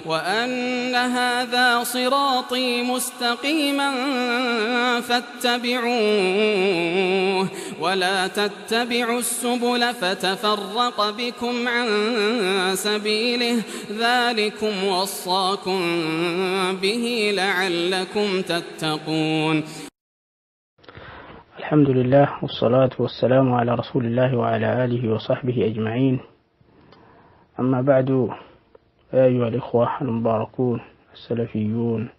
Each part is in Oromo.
وأن هذا صراطي مستقيما فاتبعوه ولا تتبعوا السبل فتفرق بكم عن سبيله ذلكم وصاكم به لعلكم تتقون. الحمد لله والصلاة والسلام على رسول الله وعلى آله وصحبه أجمعين. أما بعد، أيها الإخوة المباركون السلفيون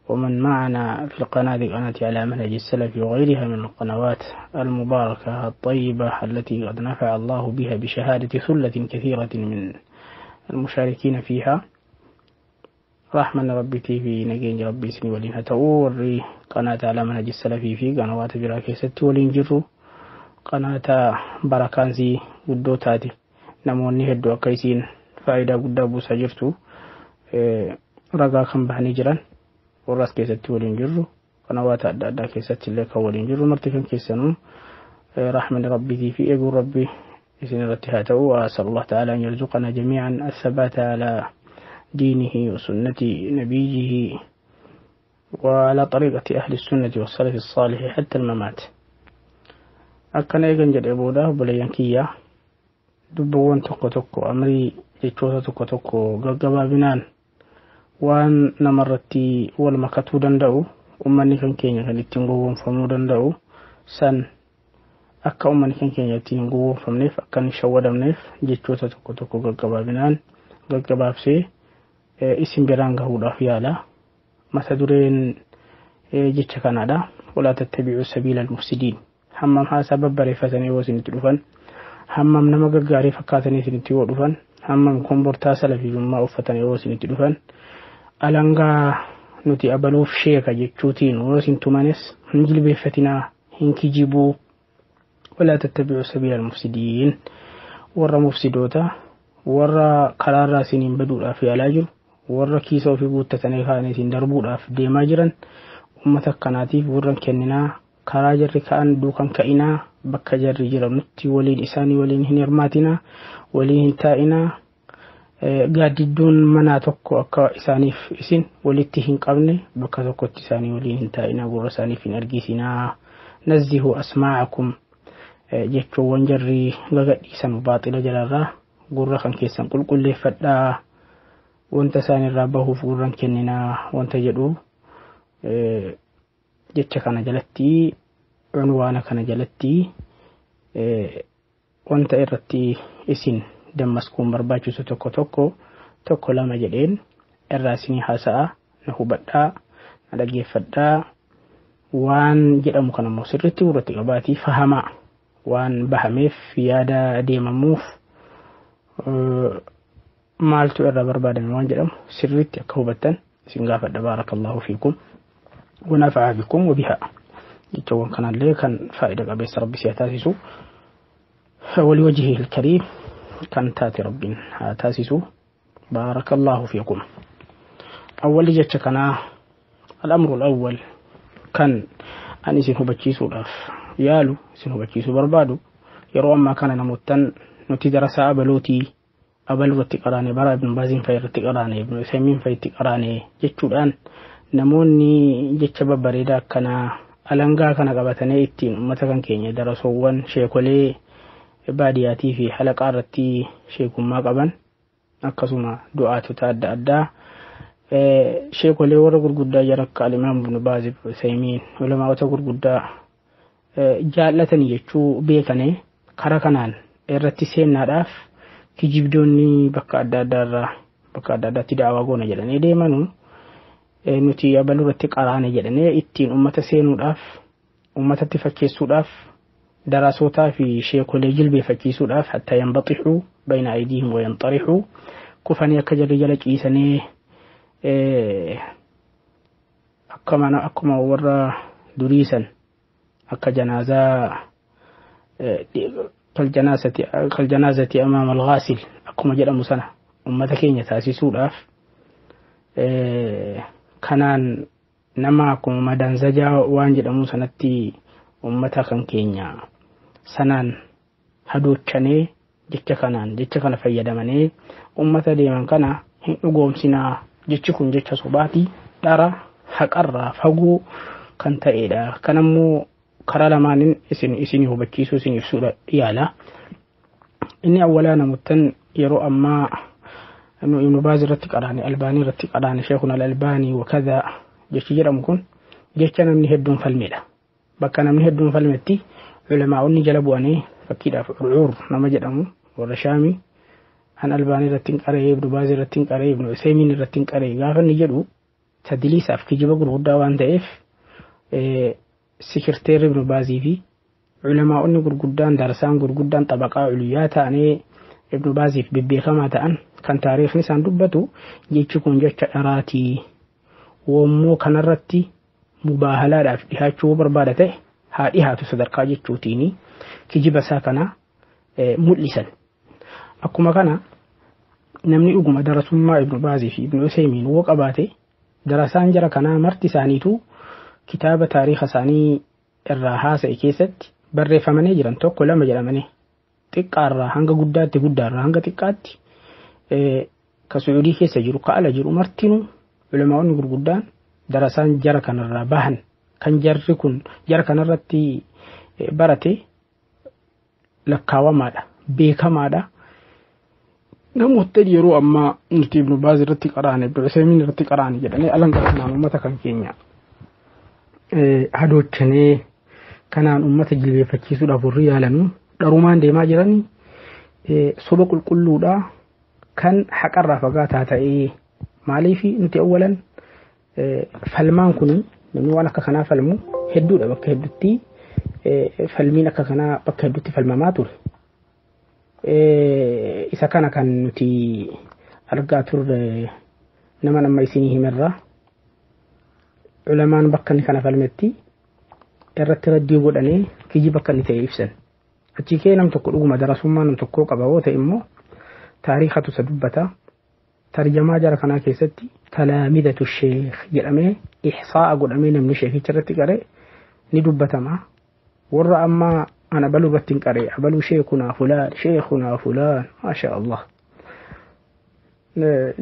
ومن معنا في قناة على منهج السلف وغيرها من القنوات المباركة الطيبة التي قد نفع الله بها بشهادة ثلة كثيرة من المشاركين فيها، رحمن ربي في نجين ربي سني ولين هتوري قناة على منهج السلف في قنوات براكيسة ولين جرو قناة بركانزي ودوتاتي نموني هدو كيسين فائدة قد بوسا جرتو رقا كم بحني جران وراس كيسة ولين جرو قنوات أدى كيسة لك ولين جرو مرتكن كيسانون رحمن ربي في يقول ربي سني رتهاته، وأسأل الله تعالى أن يرزقنا جميعا الثبات على دينه وسنة نبيه وعلى طريقة أهل السنة والسلف الصالح حتى الممات. أكنا يجنجد أبوده بليانكية دبوان توكو أمري جيشوتا توكو قلقبا بنان وان نمرتي والمكتو دندو أماني كان كينيا كان يتنقوهم فمو دندو سن أكا أماني كان كينيا يتنقوهم فمنيف أكا نشودا منيف جيشوتا توكو قلقبا بنان قلقبا بسي اسم برانغا هودا فيالا مسدورين جيتش كندا ولا تتبعوا سبيل المفسدين. حمام ها سبب بريفتني وسن تدفن حمام نما غغاري فكاتني سن تيودفن حمام كومبورتا سلفي ما افتني وسن تدفن الانغا نتي ابلوف شيكا جيتشوتين وسن تمانس نجل بفتنا هنكي جيبو ولا تتبعوا سبيل المفسدين ورا مفسدوتا ورا قرار سنين بدو في علاجه warra kiisa ofii guuttatanii kaa'aniitiin darbuudhaaf deemaa jiran uummata akkanaatiif warran kenninaa karaa jarri ka'an duukan ka'inaa bakka jarri jiranutti waliin isaanii waliin hin hirmaatinaa waliin hin taa'inaa gaaddidduun manaa tokko akka isaaniif isin walitti hin qabne bakka tokkotti isaanii waliin hin taa'inaa gurra isaaniif hin argisinaa nazzihu asmaa'akum jechuun jarri gagadhiisan baaxila jalarraa gurra kan keessan qulqulleeffadhaa wanta isaanii irraa bahuuf gurran kenninaa wanta jedhu jecha kana jalatti unwaana kana jalatti wanta irratti isin dammaskuun barbaachisu tokko lama jedheen irraa isinii haasa'a na hubadhaa na dhaggeeffadhaa waan jedhamu kana immoo sirriitti gurratti qabaatii fahamaa waan bahameef yaada deemamuuf maaltu irra barbaadame waan jedhamu sirriitti akka hubattan isin gaafadha. Baarakallahu fiikum wa nafa'a bikum wa biha. jechuun kanallee kan faayida qabeessa rabbi si taasisu wali wajhihi al-karim kan taati rabbiin haa taasisu. baarakallahu fiikum. awwal jecha kana al-amru al-awwal kan ani isin hubachiisuudhaaf yaalu isin hubachiisuu barbaadu yeroo ammaa kana namoottan nuti darasaa abalootii abalurratti qaraane bara ibn baazin fayyirratti qaraane ibn usaymin fayyirratti qaraane jechuudhaan namoonni jecha babbareedaa kana alangaa kana qabatanii ittiin ummata kan keenya darasoowwan sheekolee baadiyaatii fi halaqaa irratti sheekummaa qaban akkasuma du'aatota adda addaa sheekolee warra gurguddaa jarakka al-imam ibn baaz ibn usaymin ulamaa'ota gurguddaa jaallatanii jechuu beekane karaa kanaan irratti seennaadhaaf kijibdoonni bakka adda addaatti daawaa goona jedhanii deemanu nuti abalurratti qaraane jedhanii ittiin ummata seenuudhaaf ummatatti fakkeessuudhaaf darasootaa fi sheekolee jilbeeffachiisuudhaaf hatta yanbaxixuu bayna aydiihim wa yanxarixuu kufanii akka jarri jala ciisanii akkuma warra duriisan akka janaazaa كالجنازة أمام الغاسل أكما جرى مسنة أمتا كينيا تاسيسوداف كانان نماكم مدان زجا وانجد مسنتي أمتا كان كينيا سنان هدو تشاني جيكا كانان فيدماني أمتا ديمان كان hin dhugoomsinaa jechi kun jecha sobaati dhara haqarraa fagoo kan ta'edha. Kanammoo karaa lamaanin isin hubachiisuu isin ibsuudha yaala. Inni awwalaa namoottan yeroo ammaa ابن باز رتي قراني الباني رتي قراني شيخنا الالباني وكذا جيش جرم كن جيشنا من هدون فالميلا بكنا من هدون فالمتي علماء جلبوا اني فكيدا عور نما جدمو ورشامي عن الباني رتي قري ابن باز رتي قري ابن عثيمين رتي قري غافن نجدو تدليس افكي جبا غرغدا وان دايف سكرتير ابن بازي في علماء غرغدان درسان غرغدان طبقه عليات اني ابن بازي في بيخما تان kan taariikhni isaan dubbatu jechi kun jecha dharaati wammoo kanarratti mubaahalaadhaaf dhihaachuu barbaada ta'e haa dhihaatu sadarkaa jechuutiini kijiba isaa kana mul'isan. Akkuma kana namni dhuguma darasummaa ibnu baazii fi ibnu useymiin woo qabaate darasaan jara kanaa marti isaaniitu kitaaba taariikha isaanii irraa haasa'e keessatti barreeffamanii jiran tokko lama jedhamanii xiqqaarraa hanga guddaatti guddaarraa hanga xiqqaatti كسعودي كيس جرو كألا جرو مرتينو علماء غرغدان درسان جرى كان الرباهن كان جركن جرى كان الرتي برتي لكاوا مادا بيكا مادا نموت يرو أما نتي ابن باز رتي قراني ابن عثيمين رتي قراني جدني ألان قرنا أمتا كان كينيا هادو تشني كان أمتا جلبي فكيسو دافو ريالانو دارومان ديما جراني سبق القلو دا كان حقرا فقاتا تاي ماليفي نتي اولا فلمان كوني من وانا كخنا فلمو هدو دا بك هدوتي فلمينا كخنا بك هدوتي فلماماتو إذا كان نتي أرقاتور نما يسينيه مرة علمان بكني كان فلمتي الرتردي وداني كيجي بكني تاي إفسن أتيكي نم تقولوا ما درسوا ما نم تقولوا قبوات إمو تاريخ تسدبتا ترجمة جرى كنا كيستي تلامذة الشيخ جرمه إحصاء قد أمين من الشيخ ترتي قري ندبتا ما ورا أما أنا بلو بتين قري بلو شيخنا فلان ما شاء الله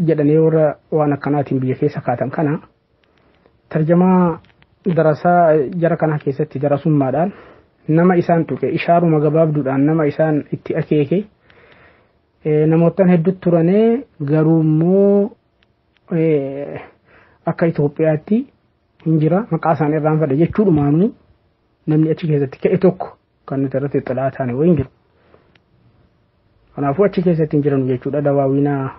جدني ورا وأنا كناتي بيكي سكاتم كنا ترجمة دراسة جرى كنا كيستي درسوا مادان نما إسان توكي إشارة مجباب دودان نما إسان اتأكيكي namoota hedduu turane garuummoo akka Itoophiyaatti hin jira maqaa isaanii irraan fadha jechuudhumaanu namni achi keessatti ka'e tokko kan nuti irratti xilaa taane wayin jiru. Kanaafuu achi keessatti hin jiran jechuudha dawaawinaa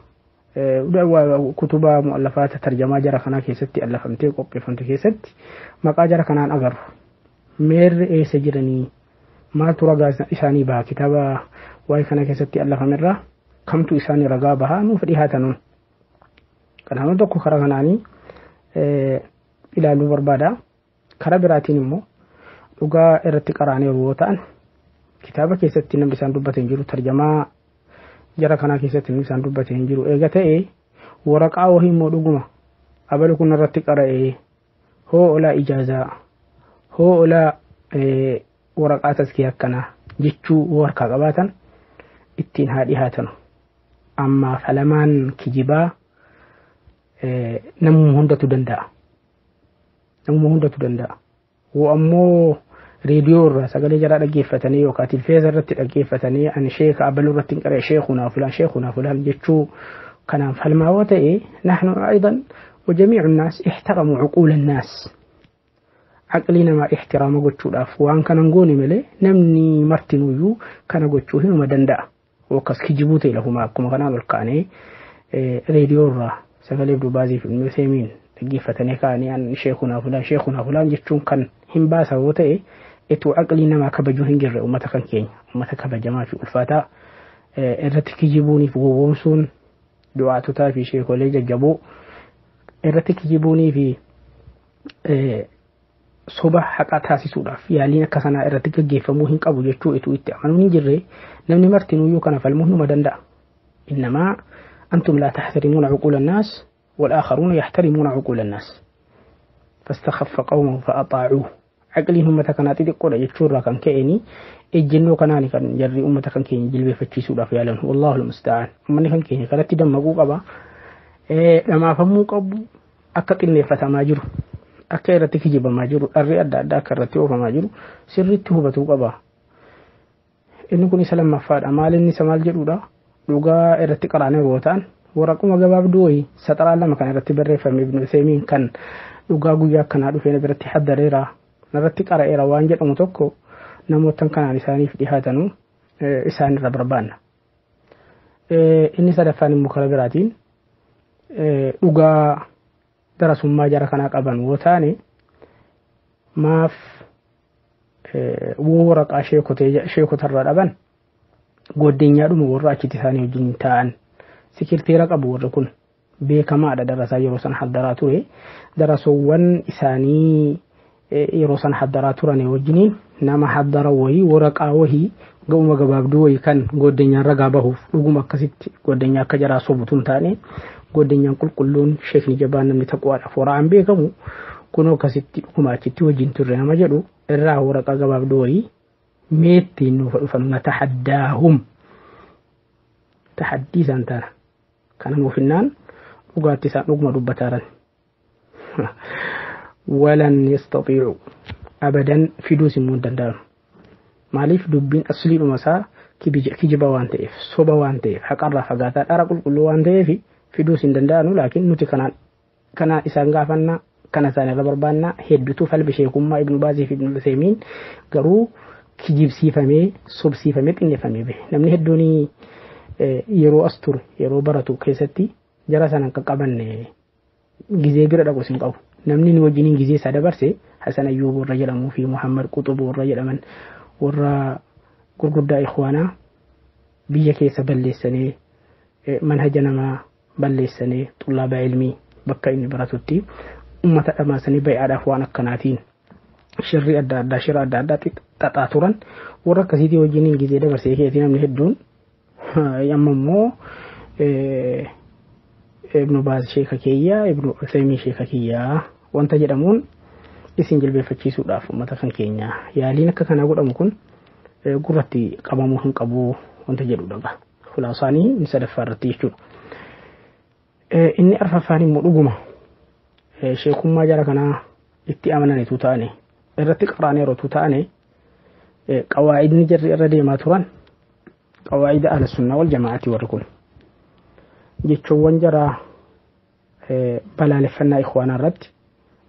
kutuba mu'allafaata tarjamaa jara kanaa keessatti allafamtee qopheeffamte keessatti maqaa jara kanaan agarru. Meerri eessa jiranii maaltu ragaa isaanii baha kitaaba waa'ee kana keessatti allafamerraa kamtu isaanii ragaa bahaa nuuf dhihaatanuun. Kanaafuu tokko karaa kanaanii ilaaluu barbaada. Karaa biraatiin immoo dhugaa irratti qaraanii yeroo ta'an kitaaba keessatti namni isaan dubbate hin jiru tarjamaa jara kanaa keessatti namni isaan dubbate hin jiru eega ta'e waraqaa wahii immoo dhuguma abalu kun irratti qara'ee hoo olaa ijaazaa hoo olaa waraqaa taskii akkanaa jechuu warkaa qabaatan ittiin haa dhihaatanu. Amma falamaan kijibaa namuma hundatu danda'a. Woo ammoo reediyoo irraa sagalee jaraa dhaggeeffatanii yookaan tilfeeza irratti dhaggeeffatanii ani sheeka abaluu irratti hin qaree sheekunaa fulaan jechuu kanaan falmaawaa ta'e nahnu aydan وجميع الناس احترموا عقول الناس عقلنا ما احترام gochuudhaaf waan kanan goone malee namni martinuyyuu kana gochuu hinuma danda'a وكاس kijibuu ta'e lafuma akkuma kanaan ol kaanee reediyoo irraa sagalee dubaazii fi musliimiin dhaggeeffatanii kaanii an sheekunaa fulaan jechuun kan hin baasa yoo ta'e etu aqli namaa kabajuu hin jirre ummata kan keenya ummata kabajamaa fi ulfaataa irratti kijibuunii fi gowwoomsuun du'aatotaa fi sheekolee jajjaboo irratti kijibuunii fi soba haqa taasisuudhaaf yaaliin akka sanaa irratti gaggeeffamuu hin qabu jechuu etu itti amanuu hin jirre namni martinuyyuu kana falmuu numa danda'a. Innamaa antum laa tahtarimuuna cuquula annaas والآخرون يحترمون عقول الناس فاستخف قومه فأطاعوه عقلين هم تكناتي تقول يتشورا كان كأني الجنو كناني كان جري أمة كان كين جلبي فتشيسو لا فيالن والله المستعان أمني كان كين كانت دم مقوق أبا Lama fammuu qabu akka qinneeffatamaa jiru akka irratti kijibamaa jiru dharri adda addaa akka irratti oofamaa jiru sirriitti hubatuu qaba. Inni kun isa lammaffaadha. Maal inni isa maal jedhudha? Dhugaa irratti qaraanee yoo ta'an waraquma gabaabduu wayii saxaraan lama kan irratti barreeffame Ibn Uthaymin kan dhugaa guyyaa akkanaa dhufeen irratti haddareera irratti qara'eera waan jedhamu tokko namoota kanaan isaaniif dhihaatanu isaan irra barbaanna. Inni sadaffaan immoo karaa biraatiin dhugaa darasummaa jara kanaa qaban yoo taane maaf waraqaa sheekotarraa dhaban goddeenyaadhuma warra achitti isaanii wajjin ta'an sikirteera qabu warri kun beekamaadha. Darasaa yeroo san haddaraa ture darasoowwan isaanii yeroo san haddaraa turan wajjiniin nama haddara wayii waraqaa wayii ga'uma gabaabduu wayii kan goddeenyaan ragaa bahuuf dhuguma akkasitti goddeenyaa akka jaraa sobutuun taane goddeenyaan qulqulluun sheekni jabaan namni taqwaadhaaf waraan beekamu kunoo akkasitti dhuguma achitti wajjin turre nama jedhu irraa waraqaa gabaabduu wayii meettiin nuuf dhufan natahaddaahum tahaddii isaan taana kana nuufinnaan dhugaatti isaan dhuguma dubbataaran walan yastatiicu abadan fiduus immoo danda'an. Maaliif dubbiin aslii dhumasaa kijiba waan ta'eef soba waan ta'eef haqarraa fagaataa dhara qulqulluu waan ta'eef fiduus hin danda'anu. Laakiin nuti kana isaan gaafannaa kana isaan irra barbaannaa hedduutu falbi sheekummaa Ibn Baazii fi Ibn Uthaymiin garuu kijibsiifamee sobsiifamee xinneeffamee bahe. Namni hedduun yeroo as ture yeroo baratu keessatti jara sanan qaqqabanne gizee bira dhaqus hin qabu. Namni ni wajjiniin gizee isaa dabarse Hasan Ayyuub warra jedhamuu fi Muhammad Quxub warra jedhaman warra gurguddaa ikhwaanaa biyya keessa balleessanii manhaja namaa balleessanii xullaabaa ilmii bakka inni baratutti ummata dhamaasanii bay'aadhaaf waan akkanaatiin shirri adda addaa shira adda addaa xaxaa turan warra akkasiitii wajjiniin gizee dabarsee keetii namni hedduun amma immoo Ibn Baaz sheeka kiyyaa Ibn Uthaymin sheeka kiyyaa wanta jedhamuun isin jilbeeffachiisuudhaaf ummata kan keenya yaaliin akka kanaa godhamu kun gurratti qabamuu hin qabu wanta jedhudha. Khulaasaanii inni sadaffaa irratti jechuudha. Inni arfaffaan immoo dhuguma sheekummaa jara kanaa itti amananitu ta'ane irratti qaraaneerotu ta'ane qawaa'idni jarri irra deemaa turan qawaa'ida ahla sunnaa wal jamaa'ati warri kun jechoowwan jara balaaleffannaa ikhwaanaa irratti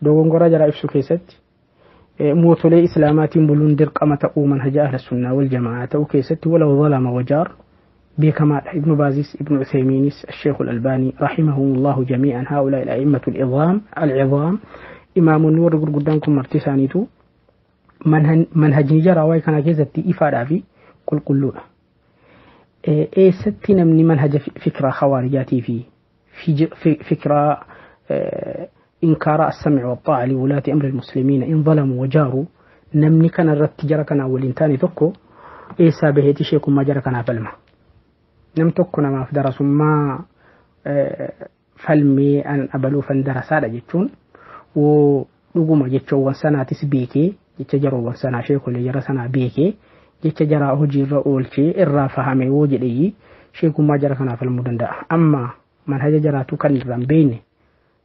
dogongora jara ibsu keessatti mootolee islaamaatiin buluun dirqama ta'uu manhaja ahla sunnaa wal jamaa'aa ta'uu keessatti walaw zalama wajaar beekamaadha. Ibn Baazis Ibn Uthayminis الشيخ الألباني رحمهم الله جميعا هؤلاء الأئمة العظام إمام النور قدامكم مرتسانيتو منهج جرى واي كان كيزتي إفادة في كل كلنا ستنا من منهج فكرة خوارجاتي في فكرة إنكار السمع والطاعة لولاة أمر المسلمين إن ظلموا وجاروا نمني كان الرت جرى كان والإنتاني تكو سابهتي شيكم ما جرى كان فلما نم تكونا ما في درس ما فلمي أن أبلو فندرسا جتون ولقوما جتشو وانسانا تسبيكي جتجرو وانسانا شيكو اللي جرى سانا بيكي جتجرى هجي رؤولشي الرافهامي وجدي شيكو ما جرى كان فالمدندا أما من هجا جرى تكن الرمبين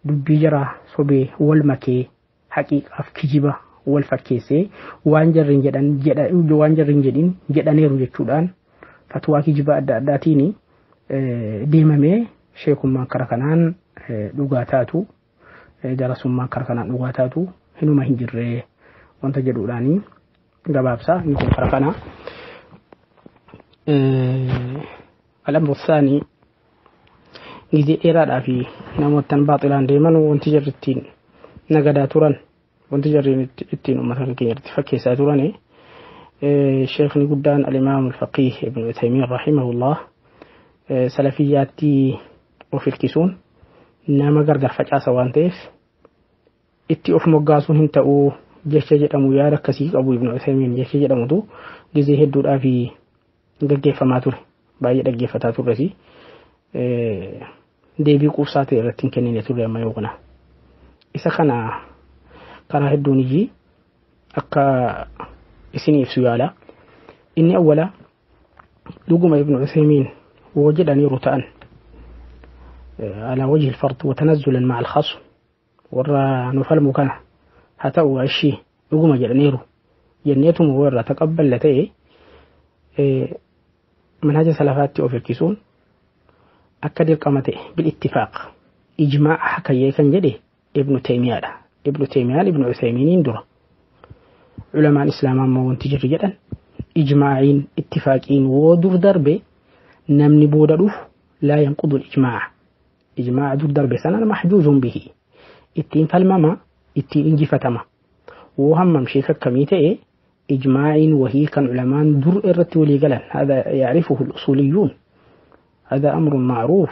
دبي جرى صبي والمكي حقيقة في كجيبة والفكيسي وانجرين جدان نيرو جتشودان fatwaa kijiba adda addaatiini deemamee sheekummaan kara kanaan dhugaa taatu darasummaan kara kanaan dhugaa taatu hinuma hin jirre wanta jedhuudhaanii gabaabsaa inni kun kara kana. Alamru saanii gizee dheeraadhaa fi namoottan baaxilaan deeman wanti jarri ittiin nagadaa turan wanti jarri ittiin uummata keenya irratti fakkeessaa turani. شيخني قدان الإمام الفقيه ابن عثيمين رحمه الله سلفياتي وفي الكسون نما قرقر فجأة سوانتيف اتي أف مقاسون هنتأو جيش جدامو يا ركسيك أبو ابن عثيمين جيش جدامو دو جزي هدو الآفي قرقيفة ماتور باية قرقيفة تاتور رسي ديبي قوساتي رتين كنين يتور ما يوغنا إسا كان هدو نجي أكا إسني سؤالا إني أولا لقوم ابن عثيمين وجدني رتان على وجه الفرض وتنزلا مع الخصم ورا نفل مكانه حتى هو الشيء يقوم جرنيرو جنيتهم ورا تقبل لتي منهج سلفات في الكيسون أكد القمته بالاتفاق إجماع حكاية كان جدي ابن تيمية ابن عثيمين درا علماء الإسلام ما وانتجر جدا إجماعين اتفاقين ودور دربه نمني بودروف لا ينقض الإجماع دور دربه سنة محجوز به اتين فالماما اتين انجفتما وهم مشيك كميته إجماع وهي كان علماء دور إرت وليقلا هذا يعرفه الأصوليون هذا أمر معروف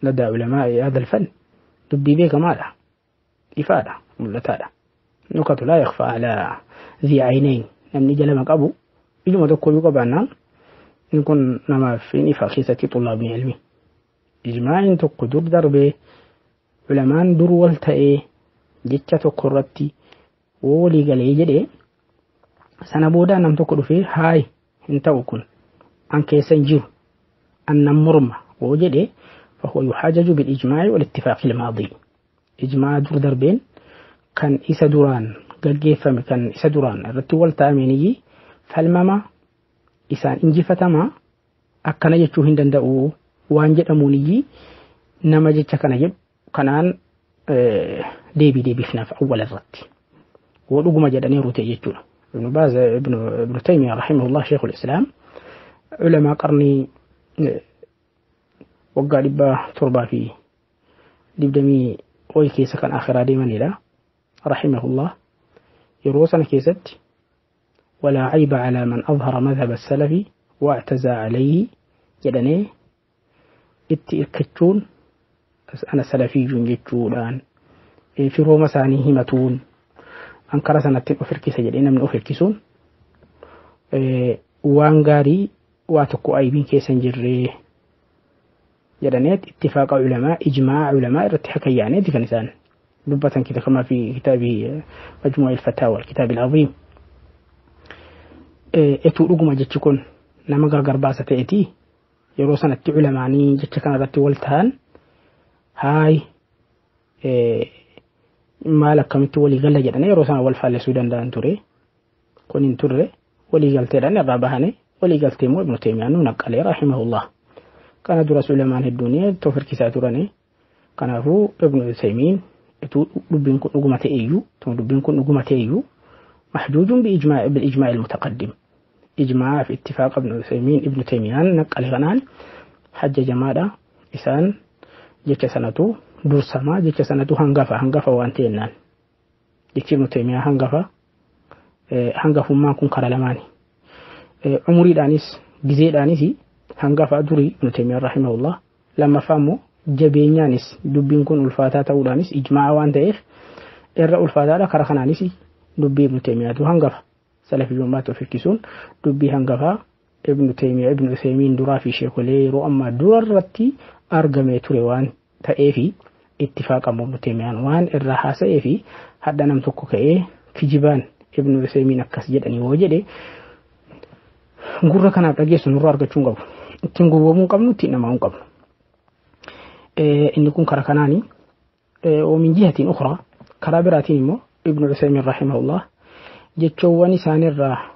لدى علماء هذا الفن تبدي به كماله إفادة ملتادة نقطة لا يخفى على ذي عينين نمني جلمك أبو إجمع دكو يقبعنا نكون نما في نفاقيسة طلاب علمي إجماع تقو دور دربه علمان دور والتأي جتة قررتي ولي قال يجري سنبودا نم تقول فيه هاي انتو كن عن كيسن جيو أن مرمى وجدي فهو يحاجج بالإجماع والاتفاق الماضي إجماع دور دربين كان إسا دوران قال جيفا كان إسا دوران الرتوال تاميني فالماما إسان إنجفتما أكنا يجو هندن دعو وانجد أموني نما جيتش كان يجب كانان ديبي فينا أول الرد ولقم جدني روتي يجونا ابن باز ابن تيمية رحمه الله شيخ الإسلام علماء قرني وقال لبا تربا في لبدمي وي كيسا كان آخر ديما إلى رحمه الله يروسنا كيست ولا عيب على من أظهر مذهب السلفي واعتزى عليه جدني اتئكتون أنا سلفي جنجتون الآن في روما ساني همتون أنكر سنة أفركيسة جدين من أفركيسون وانغاري واتكو أيبين كيسن جري جدنيت اتفاق علماء إجماع علماء رتحكي يعني ذي كنسان لبة كده كما في كتاب مجموع الفتاوى الكتاب العظيم اتو رقم جتكون نما غرغر باسة اتي يرو سنة علماني جتكنا رتي والتهان هاي مالك كمت ولي قال جدنا يرو سنة والفال سودان دان توري كونين توري ولي قال تيران الرابهاني ولي قال تيمو ابن تيمية نقل رحمه الله كان درس علماء الدنيا توفر كساتوراني كان هو ابن عثيمين اتو دبين كون نغمته ايو تو دبين كون نغمته ايو محجوج بالإجماع المتقدم إجماع في اتفاق ابن عثيمين ابن تيمية نقل غنان حج جمادة إسان جيك سنتو دور سما جيك سنتو هنغفا وانتينان جيك ابن تيمية هنغفا ما كون كرلماني عمري دانيس جزي دانيسي هنغفا دوري ابن تيمية رحمه الله لما فهموا جبينيانيس دبين كون الفاتات ودانيس إجماع وانتيف إرى الفاتات كرخنانيسي دبي ابن تيمية هنغفا سلف الجماعة في الكيسون دبي هنغفا ابن تيمية ابن عثيمين درا في شيخ ليرو أما دور رتي أرقمي تريوان تأيفي اتفاق ابن تيمية وان الراحة سأيفي حتى نمتكو كأيه في جبان ابن عثيمين أكس جدني وجده نقول كنا بجيس نور أرجعون قبل تنقوا من قبل نتينا ما قبل إن يكون كركناني ومن جهة أخرى كرابراتين مو ابن عثيمين رحمه الله جتشواني سان الراح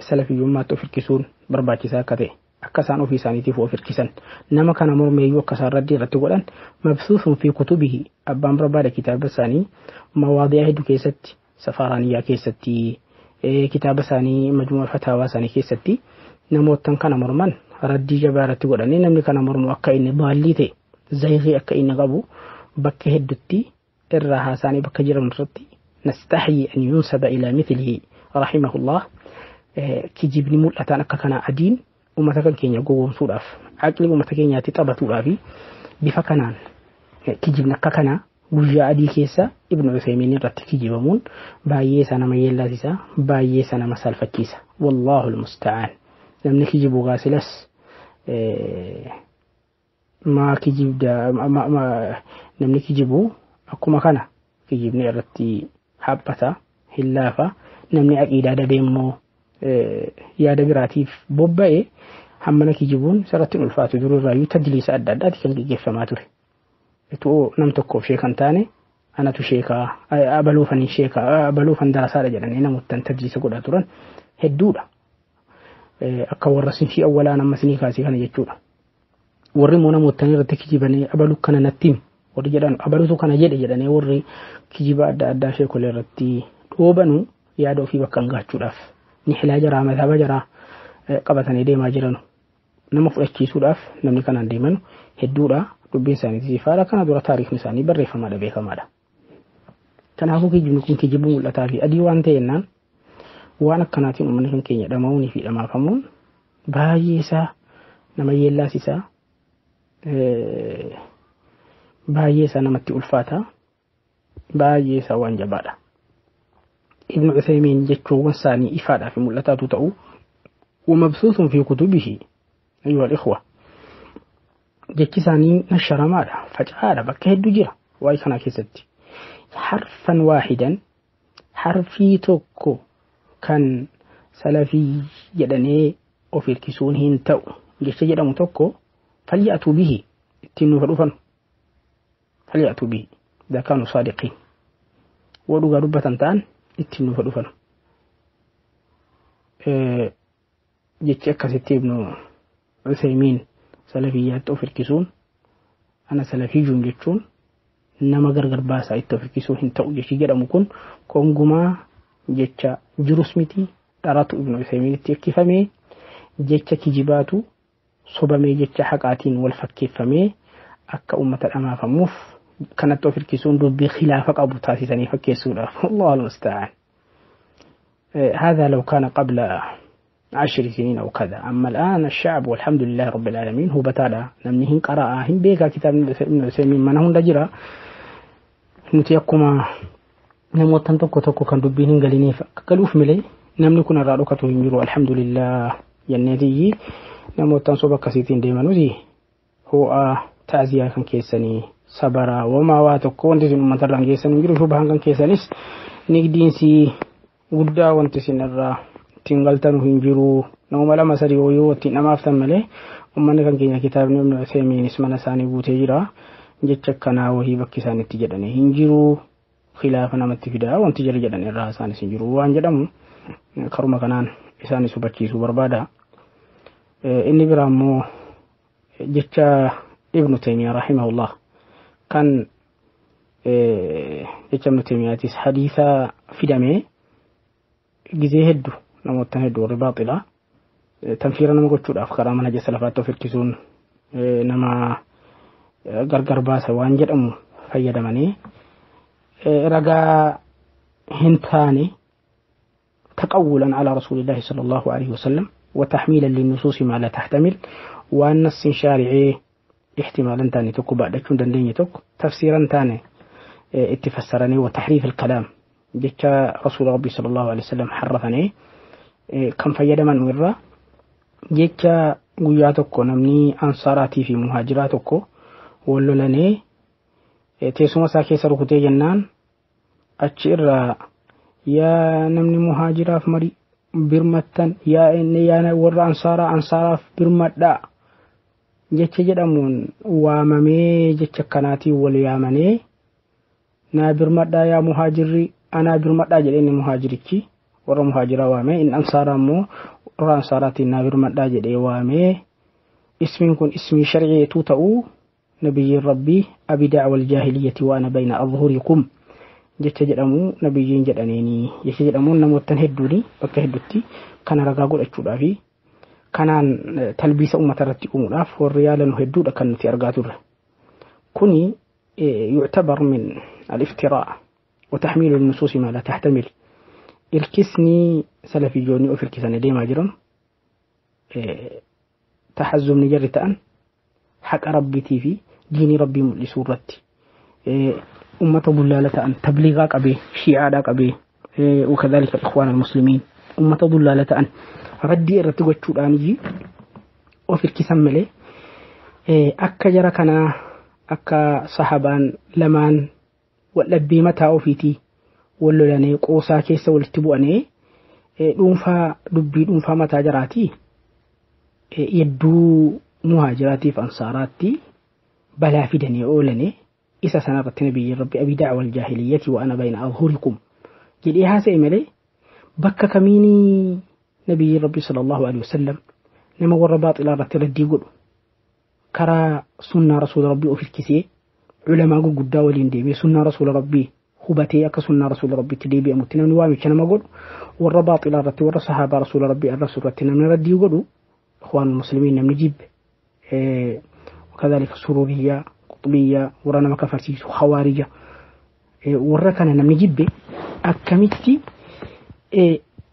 سلفي يوم في الكسون برباكي ساكته أكسانو في سانيتي فو في الكسان نما كان مرمي وكسار ردي رتقولان مبثوث في كتبه أبان بربا كتاب ساني مواضيع كيست سفارانية كيستي كتاب ساني مجموع فتاوى ساني كيستي نموتن كان مرمان ردي جبارة تقولان نمني كان مرمو أكا إني ضاليتي زيغي أكا إني غبو بكي هدتي الراها ساني بكي جرم رتي نستحي أن ينسب إلى مثله رحمه الله كجبني ملأتان أكا كان عدين ومتكن كينيا قوم سوراف عقلي ومتكن تطبطوا رافي بفكنان كجبنا ككنا وجاء عدي كيسا ابن عثيمين رت كجبمون بايي سنة ميلاتيسا بايي سنة مسال فكيسا والله المستعان لم نكجبوا غاسلس ما كجب دا ما لم نكجبوا أكو مكانا كجبني رتي حبتا هلافا نمني أكيدا دا ديمو يادا براتيف بوباي hammana kijibuun sirratti ulfaatu dururraa yoo tadliisa adda addaati kan gaggeeffamaa ture. Itoo nam tokkoof sheekan taane anatu sheekaa abaluufanii sheekaa abaluufan darasaadha jedhanii namoottan tadliisa godhaa turan hedduudha. Akka warra sinfii awwalaan amma sinii kaasee kana jechuudha. Warri immoo namoottan irratti kijibanii abaluu kana nattiin warri jedhan abaluutu kana jedhanii warri kijiba adda addaa sheekolee irratti dhoobanu yaada ofii bakka gaachuudhaaf ni hilaa jaraa mataaba jaraa qabatanii deemaa jiran nama fudhachiisuudhaaf namni kanaan deeman hedduudha. Dubbiin isaanii faala kana dura taariikhni isaanii barreeffamaadha beekamaadha. Kanaafuu kijibni kun kijibuu mul'ataa fi adii waan ta'ennaan waan akkanaatiin uummanni kan keenya dhama'uunii fi dhamaafamuun baay'ee isaa nama yeellaasisaa baay'ee isaa namatti ulfaata baay'ee isaa waan jabaadha. Ibn Uthaymin jechuun isaanii ifaadhaa fi mul'ataatu ta'u ومبثوث في كتبه أيها الإخوة جكساني نشر ماذا فجعل بكهد جرا وإيخنا كيستي حرفا واحدا حرفي توكو كان سلفي جدني وفي الكسون هنتو جيش جدا متوكو فليأتوا به اتنوا فلوفا فليأتوا به إذا كانوا صادقين ودوغا ربة تان اتنوا فلوفا جيش أكاسيتي ابن عثيمين سلفيات وفي الكسون أنا سلفي جون nama gargar baasaa itti ofirkisuu hin ta'u jechi jedhamu kun kongumaa jecha jirus miti dharatu ibnu Uthaymiinitti hirkifamee jecha kijibaatu sobamee jecha haqaatiin wal fakkeeffamee akka ummata dhamaafamuuf kanatti ofirkisuun dubbii khilaafa qabu taasisanii fakkeessuudhaaf Allahu al-musta'an. هذا لو كان قبل 10 سنين أو كذا أما الآن الشعب والحمد لله رب العالمين هو بتالا نمنهن قراءهم بيكا كتاب ابن عثيمين منهن دجرا نتيقما نموتن توكو كان دبينين غاليني فكلوف ملي نمني كنا رادوكاتو ينجرو الحمد لله ينادي نموتن صوبا كاسيتين ديمانوزي هو تعزيا كان كيساني صبرا وما واتكو وانتي متران كيساني ينجرو شوبا كان كيسانيس نيكدين سي ودا وانتي سنرا تنقلتنو هنجرو نوما لما سري ويوتي نمافتن ملي ومن كان كينا كتاب ابن عثيمين اسمنا ساني بوتي جرا jecha kana wahii bakki isaan itti jedhanii hin jiru khilaafa namatti fidaa wanti jara jedhan irraa isaanis hin jiru waan jedhamu karuma kanaan isaanis hubachiisuu barbaada. Inni biraa immoo jecha Ibn Taymiyyah rahimahullah kan jecha Ibn Taymiyyatis hadiisa fidamee gizee hedduu namoota hedduu warri baaxilaa tanfiira nama gochuudhaaf karaa manhaja salafaatti of hirkisuun nama gargar baasa waan jedhamu fayyadamanii ragaa hin taane تقولا على رسول الله صلى الله عليه وسلم وتحميلا للنصوص ما لا تحتمل وأن النص شارعي احتمالا تاني تكو بعد كون دندين تك تفسيرا تاني اتفسرني وتحريف الكلام جيكا رسول ربي صلى الله عليه وسلم حرفني كم فيدا من ورا جيكا قياتكو نمني أنصاراتي في مهاجراتكو ولولني تيسوما ساكي سرقتي جنان أتشير يا نمني مهاجرة في مري برمتن يا إني يا ورا أنصارا في برمتدا جتش جدامون وامامي جتش كناتي واليامني نا برمتدا يا مهاجري أنا برمتدا جديني مهاجرتي ورا مهاجرة وامي إن أنصارا مو ورا أنصاراتي نا برمتدا جدي وامي اسمي كن اسمي شرعي توتأو نبي ربي أبي دعوة الجاهلية وأنا بين أظهركم jecha jedhamu nabiyyiin jedhaniini jecha jedhamuun namoota hedduuni bakka hedduutti kana ragaa godhachuudhaaf kanaan talbiisa ummata irratti uumuudhaaf warri yaalan hedduudha kan nuti argaa turre kuni يعتبر من الافتراء وتحميل النصوص ما لا تحتمل الكسني سلفي جوني وفي الكسني ديما جرم تحزم نجرتان حق ربي تيفي ديني ربي لسورتي أمة ضلالة أن تبليغا قبي شيعة قبي وكذلك الإخوان المسلمين أمة ضلالة أن ردي رتقوة شورانيجي وفي الكسام ملي أكا جركنا أكا صحابان لمان واللبي متى أوفيتي واللو لاني قوسا كيسا والتبواني دونفا دبي دونفا متى جراتي يدو مهاجراتي في أنصاراتي بلا فدني أولني إسا سنرت نبي ربي أبي دعوة الجاهلية وأنا بين أظهركم جل هذا إملي بك كميني نبي ربي صلى الله عليه وسلم نما ورباط إلى رت ردي يقول كرا سنة رسول ربي في الكسية علماء قد داولين ديبي سنة رسول ربي خبتي أك سنة رسول ربي تديبي أمتنا نوامي كان ما قول والرباط إلى رت ورصحابة رسول ربي الرسول رتنا من ردي يقولوا إخوان المسلمين نجيب وكذلك سرورية قطبية ورانا مكافرتي خوارجة وركنا نجيب أكملتي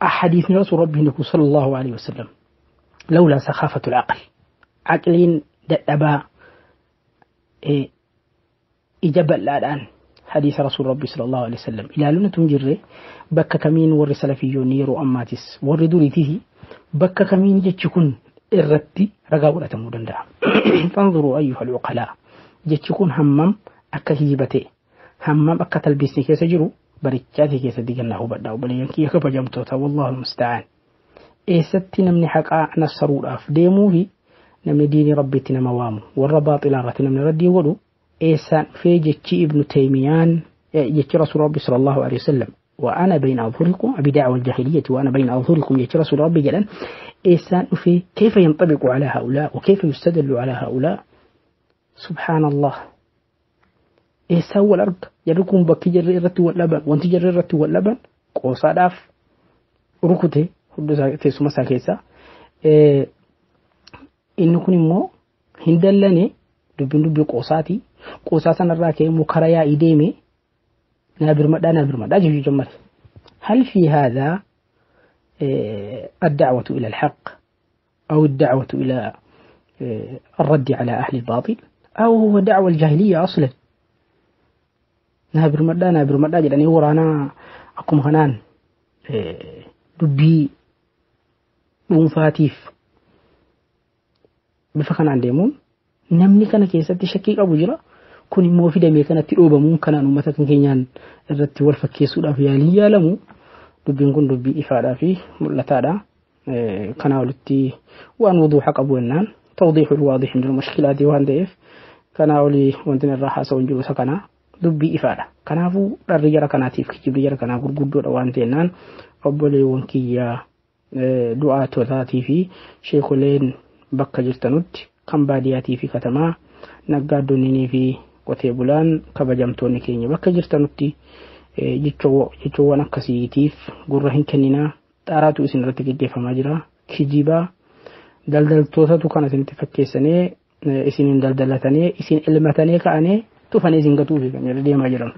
أحاديث رسول ربي صلى الله عليه وسلم لولا سخافة العقل عقلين دأبا إجابة الآن حديث رسول ربي صلى الله عليه وسلم إلى لنا تنجر بك كمين ور سلفيون يرو أماتس ور دوريته بك كمين جتشكون الرتي رقاولة مدندا فانظروا أيها العقلاء جتشكون همم أكا هجبتي همم أكا تلبسني كيس جرو بريكاتي كيس ديقناه بداو بليانكي يكفى جمتوتا والله المستعان ستي نمني حقا نصروا الأف ديموه نمني ديني ربيتنا موامو والرباط إلى رتنا من ردي ولو إيسان في جتشي ابن تيميان جتشي رسول ربي صلى الله عليه وسلم وأنا بين أظهركم أبي دعوة الجاهلية وأنا بين أظهركم جتشي رسول ربي جلن إيسان في كيف ينطبق على هؤلاء وكيف يستدل على هؤلاء سبحان الله إيسان والأرض يركم بكي جري الرتي واللبن وانت جري الرتي واللبن قوصا داف ركوتي teessuma isaa keessa inni kun immoo hin dallane dubbii qoosaati qoosaa sanarraa ka'ee immoo karaa yaa'ii deeme naabirmadhaa jechuu jammate هل في هذا الدعوة إلى الحق أو الدعوة إلى الرد على أهل الباطل أو هو دعوة الجاهلية أصلا نابرمدhaa jedhanii waraana akkuma kanaan dubbii dhuunfaatiif bifa kanaan deemuun namni kana keessatti shakkii qabu jira kun immoo fidamee kanatti dhoobamuun kanaan uummata keenyaan irratti wal fakkeessuudhaaf yaalii yaalamu dubbiin kun dubbii ifaadhaa fi mul'ataadha kana walitti waan wuduuxa qabu ennaan tawdiixul waadix min mushkilaatii waan ta'eef kana olii wanti irraa haasa'uun jiru isa kana dubbii ifaadha kanaafuu dharri jara kanaatiif kijibri jara kanaa gurguddoodha waan ta'ennaan obboleewwan kiyyaa du'aatotaatii fi sheekoleen bakka jirtanutti kan baadiyaatii fi katamaa naggaadonnii fi qotee bulaan kabajamtoonni keenya bakka jirtanutti jechoowwan akkasiitiif gurra hin kenninaa xaaraatu isin irratti gaggeeffamaa jira kijibaa daldaltootatu kan isinitti fakkeessanee isinin daldalatanii isin ilmatanii ka'anii tufanii isin gatuufi kan jedhu deemaa jiran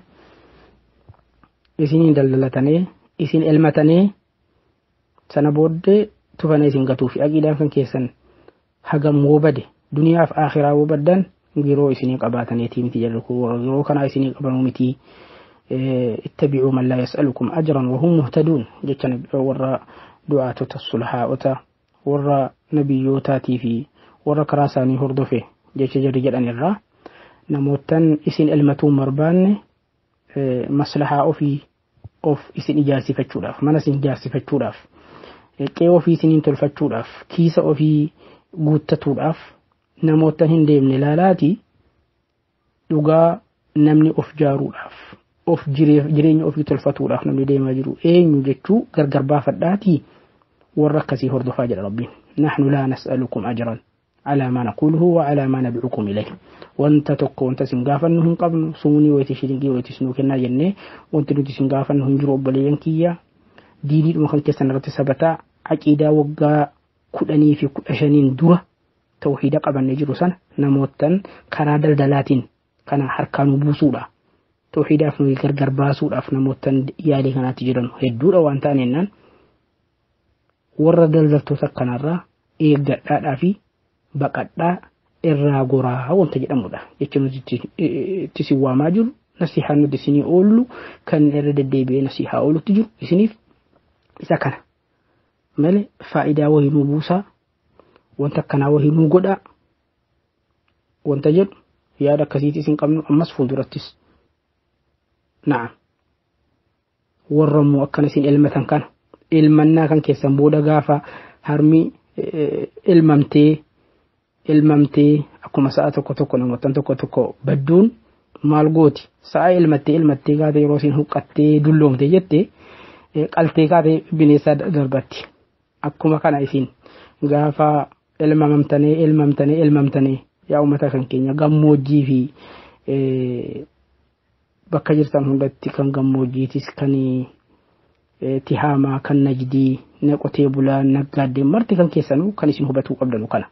isinin daldalatanii isin ilmatanii sana booddee tufanii isin gatuufi aqiidaan kan keessan hagam wobade duniyaaf akhiraa wobaddan giroo isinii qabaataniitii miti jedhu giroo kana isinii qabanuu miti ittabi'uu man laa yas'alukum ajran wa hum muhtaduun jechan warra du'aatota sulhaa'ota warra nabiyyootatii fi warra karaa isaanii hordofe jecha jarri jedhan irraa namootan isin ilmatuun barbaanne maslahaa ofii of isin ijaarsifachuudhaaf mana isin ijaarsifachuudhaaf qe'ee ofii isiniin tolfachuudhaaf kiisa ofii guuttatuudhaaf namootan hin deemne laalaati dhugaa namni of jaaruudhaaf of jireenya ofii tolfatuudhaaf namni deemaa jiru eenyu jechuu gargar baafadhaatii warra akkasii hordofaa jedha rabbiin nahnu laa nas'alukum ajran على ما نقوله وعلى ما ندعوكم إليه وانت تكو وانت سنغافا نهن قبل سوني ويتشرينكي ويتسنوكنا جنة وانت نتي سنغافا نهن جروب بليانكية ديني المخلق سنرت سبتا عقيدة وقا كدني في كدشانين دورة توحيد قبل نجر سنة نموتن كان دلدلاتين كان حركان بوصولة توحيد أفنو يقرقر باسول أفنا موتن يالي كانت تجرن هدورة وانتانينان ورد دلدلتو سكنا الرا إيقا في baqadhaa irraa goraa wanta jedhamudha jechuun itti si waamaa jiru nasihaa nuti isinii oollu kan irra deddeebi'ee nasihaa oolutti jiru isiniif isa kana malee faayidaa wahii nuu buusaa wanta akkanaa wahii nuu godhaa wanta jedhu yaada akkasiitii isin qabnu ammas fuuldurattis na'am warrammoo akkana isin ilmatan kana ilmannaa kan keessan booda gaafa harmi ilmamtee akkuma sa'a tokko namoota tokko badduun maal gooti sa'a ilmattee gaatee yeroo isin huqqattee dulloomte jettee qaltee gaatee bineensa darbatti akkuma kana isin gaafa ilmamtanii yaa uummata kan keenya gammoojjii fi bakka jirtan hundatti kan gammoojjiitis kan Tihaamaa kan Najdii na qotee bulaan naggaadeen marti kan keessanuu kan isin hubatuu qabdanu kana.